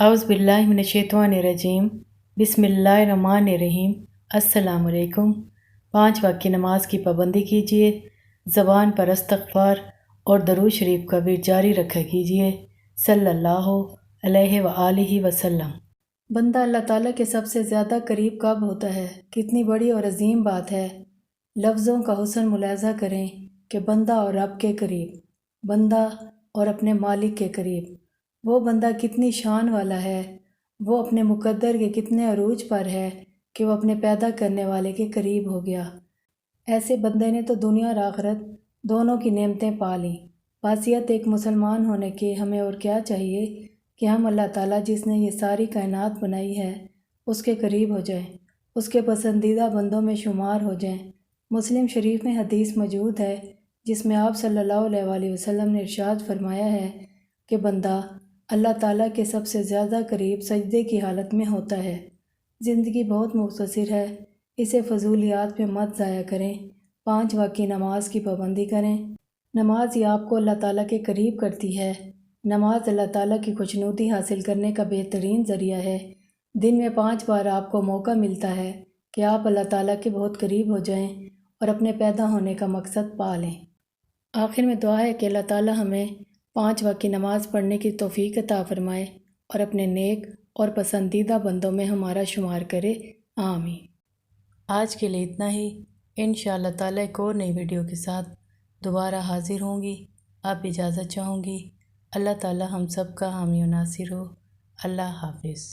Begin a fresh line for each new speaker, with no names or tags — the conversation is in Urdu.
اعوذ باللہ من الشیطان الرجیم بسم اللہ الرحمن الرحیم۔ السلام علیکم۔ 5 وقت کی نماز کی پابندی کیجیے، زبان پر استغفار اور درود شریف کا ورد جاری رکھا کیجیے۔ صلی اللہ علیہ وآلہ وسلم۔ بندہ اللہ تعالیٰ کے سب سے زیادہ قریب کب ہوتا ہے؟ کتنی بڑی اور عظیم بات ہے۔ لفظوں کا حسن ملاحظہ کریں کہ بندہ اور رب کے قریب، بندہ اور اپنے مالک کے قریب۔ وہ بندہ کتنی شان والا ہے، وہ اپنے مقدر کے کتنے عروج پر ہے کہ وہ اپنے پیدا کرنے والے کے قریب ہو گیا۔ ایسے بندے نے تو دنیا اور آخرت دونوں کی نعمتیں پا لیں۔ خاصیت ایک مسلمان ہونے کے ہمیں اور کیا چاہیے کہ ہم اللہ تعالیٰ جس نے یہ ساری کائنات بنائی ہے اس کے قریب ہو جائیں، اس کے پسندیدہ بندوں میں شمار ہو جائیں۔ مسلم شریف میں حدیث موجود ہے جس میں آپ صلی اللہ علیہ وآلہ وسلم نے ارشاد فرمایا ہے کہ بندہ اللہ تعالیٰ کے سب سے زیادہ قریب سجدے کی حالت میں ہوتا ہے۔ زندگی بہت مختصر ہے، اسے فضولیات میں مت ضائع کریں۔ 5 وقت کی نماز کی پابندی کریں۔ نماز ہی آپ کو اللہ تعالیٰ کے قریب کرتی ہے۔ نماز اللہ تعالیٰ کی خوشنودی حاصل کرنے کا بہترین ذریعہ ہے۔ دن میں 5 بار آپ کو موقع ملتا ہے کہ آپ اللہ تعالیٰ کے بہت قریب ہو جائیں اور اپنے پیدا ہونے کا مقصد پا لیں۔ آخر میں دعا ہے کہ اللہ تعالیٰ ہمیں 5 وقت کی نماز پڑھنے کی توفیق عطا فرمائے اور اپنے نیک اور پسندیدہ بندوں میں ہمارا شمار کرے، آمین۔ آج کے لیے اتنا ہی، انشاءاللہ تعالیٰ ایک اور نئی ویڈیو کے ساتھ دوبارہ حاضر ہوں گی۔ اب اجازت چاہوں گی۔ اللہ تعالیٰ ہم سب کا حامی و ناصر ہو۔ اللہ حافظ۔